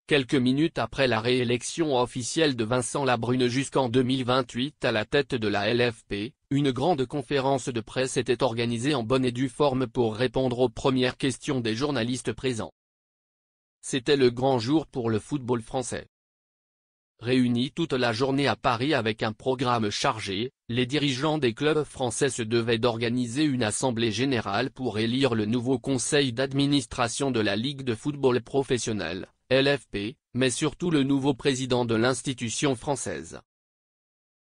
quelques minutes après la réélection officielle de Vincent Labrune jusqu'en 2028 à la tête de la LFP, une grande conférence de presse était organisée en bonne et due forme pour répondre aux premières questions des journalistes présents. C'était le grand jour pour le football français. Réunis toute la journée à Paris avec un programme chargé, les dirigeants des clubs français se devaient d'organiser une assemblée générale pour élire le nouveau conseil d'administration de la Ligue de football professionnel, LFP, mais surtout le nouveau président de l'institution française.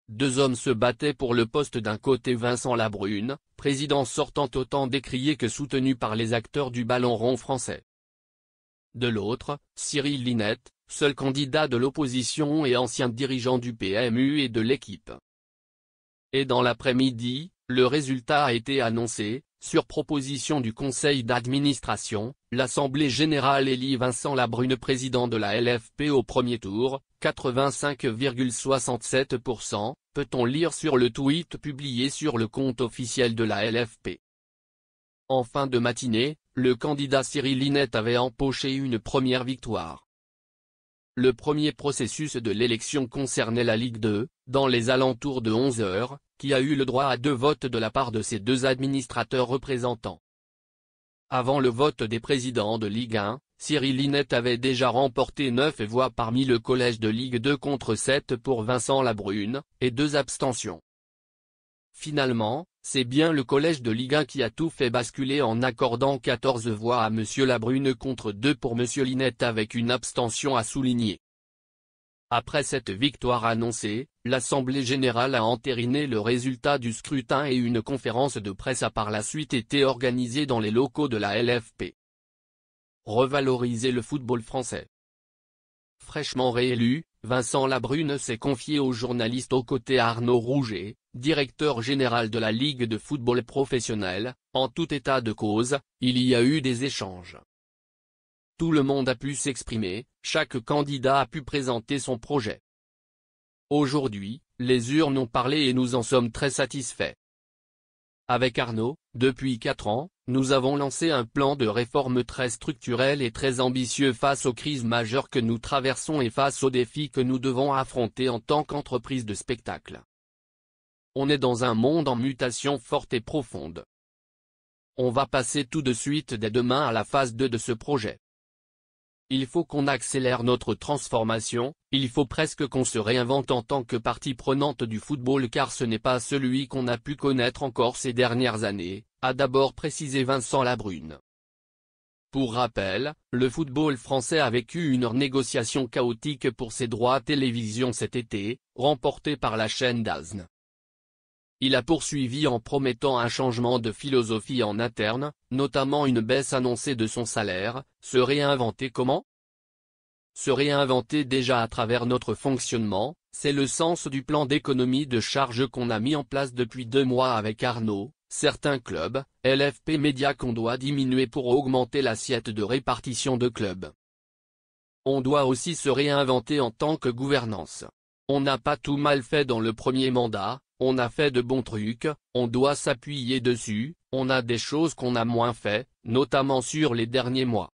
Deux hommes se battaient pour le poste. D'un côté Vincent Labrune, président sortant autant décrié que soutenu par les acteurs du ballon rond français. De l'autre, Cyril Linette, seul candidat de l'opposition et ancien dirigeant du PMU et de l'équipe. Et dans l'après-midi, le résultat a été annoncé, sur proposition du conseil d'administration, l'Assemblée générale élit Vincent Labrune président de la LFP au premier tour, 85,67%, peut-on lire sur le tweet publié sur le compte officiel de la LFP. En fin de matinée, le candidat Cyril Linette avait empoché une première victoire. Le premier processus de l'élection concernait la Ligue 2, dans les alentours de 11 h, qui a eu le droit à 2 votes de la part de ses deux administrateurs représentants. Avant le vote des présidents de Ligue 1, Cyril Linette avait déjà remporté 9 voix parmi le collège de Ligue 2 contre 7 pour Vincent Labrune, et 2 abstentions. Finalement, c'est bien le collège de Ligue 1 qui a tout fait basculer en accordant 14 voix à M. Labrune contre 2 pour M. Linette avec une abstention à souligner. Après cette victoire annoncée, l'Assemblée générale a entériné le résultat du scrutin et une conférence de presse a par la suite été organisée dans les locaux de la LFP. Revaloriser le football français. Fraîchement réélu, Vincent Labrune s'est confié aux journalistes aux côtés d'Arnaud Rouget, directeur général de la Ligue de football professionnel. En tout état de cause, il y a eu des échanges. Tout le monde a pu s'exprimer, chaque candidat a pu présenter son projet. Aujourd'hui, les urnes ont parlé et nous en sommes très satisfaits. Avec Arnaud, depuis 4 ans, nous avons lancé un plan de réforme très structurel et très ambitieux face aux crises majeures que nous traversons et face aux défis que nous devons affronter en tant qu'entreprise de spectacle. On est dans un monde en mutation forte et profonde. On va passer tout de suite dès demain à la phase 2 de ce projet. Il faut qu'on accélère notre transformation, il faut presque qu'on se réinvente en tant que partie prenante du football car ce n'est pas celui qu'on a pu connaître encore ces dernières années, a d'abord précisé Vincent Labrune. Pour rappel, le football français a vécu une négociation chaotique pour ses droits télévision cet été, remportée par la chaîne DAZN. Il a poursuivi en promettant un changement de philosophie en interne, notamment une baisse annoncée de son salaire. Se réinventer comment? Se réinventer déjà à travers notre fonctionnement, c'est le sens du plan d'économie de charge qu'on a mis en place depuis 2 mois avec Arnaud, certains clubs, LFP Média qu'on doit diminuer pour augmenter l'assiette de répartition de clubs. On doit aussi se réinventer en tant que gouvernance. On n'a pas tout mal fait dans le premier mandat. On a fait de bons trucs, on doit s'appuyer dessus, on a des choses qu'on a moins fait, notamment sur les derniers mois.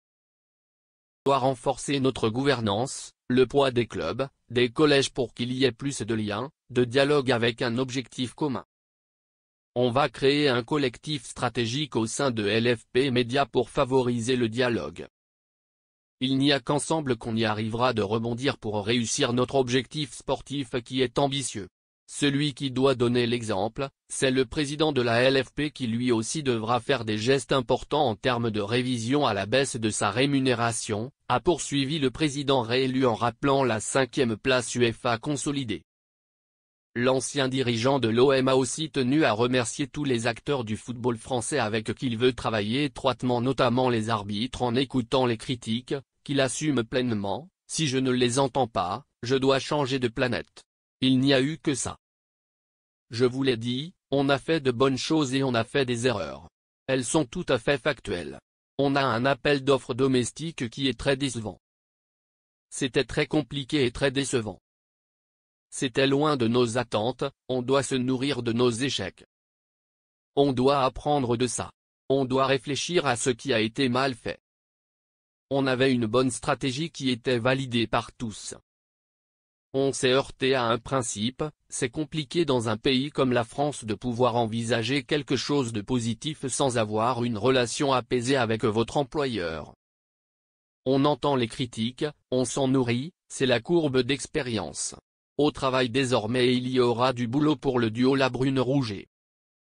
On doit renforcer notre gouvernance, le poids des clubs, des collèges pour qu'il y ait plus de liens, de dialogue avec un objectif commun. On va créer un collectif stratégique au sein de LFP Média pour favoriser le dialogue. Il n'y a qu'ensemble qu'on y arrivera de rebondir pour réussir notre objectif sportif qui est ambitieux. Celui qui doit donner l'exemple, c'est le président de la LFP qui lui aussi devra faire des gestes importants en termes de révision à la baisse de sa rémunération, a poursuivi le président réélu en rappelant la 5e place UEFA consolidée. L'ancien dirigeant de l'OM a aussi tenu à remercier tous les acteurs du football français avec qui il veut travailler étroitement, notamment les arbitres, en écoutant les critiques, qu'il assume pleinement. Si je ne les entends pas, je dois changer de planète. Il n'y a eu que ça. Je vous l'ai dit, on a fait de bonnes choses et on a fait des erreurs. Elles sont tout à fait factuelles. On a un appel d'offres domestique qui est très décevant. C'était très compliqué et très décevant. C'était loin de nos attentes, on doit se nourrir de nos échecs. On doit apprendre de ça. On doit réfléchir à ce qui a été mal fait. On avait une bonne stratégie qui était validée par tous. On s'est heurté à un principe, c'est compliqué dans un pays comme la France de pouvoir envisager quelque chose de positif sans avoir une relation apaisée avec votre employeur. On entend les critiques, on s'en nourrit, c'est la courbe d'expérience. Au travail désormais il y aura du boulot pour le duo La Brune-Rouget.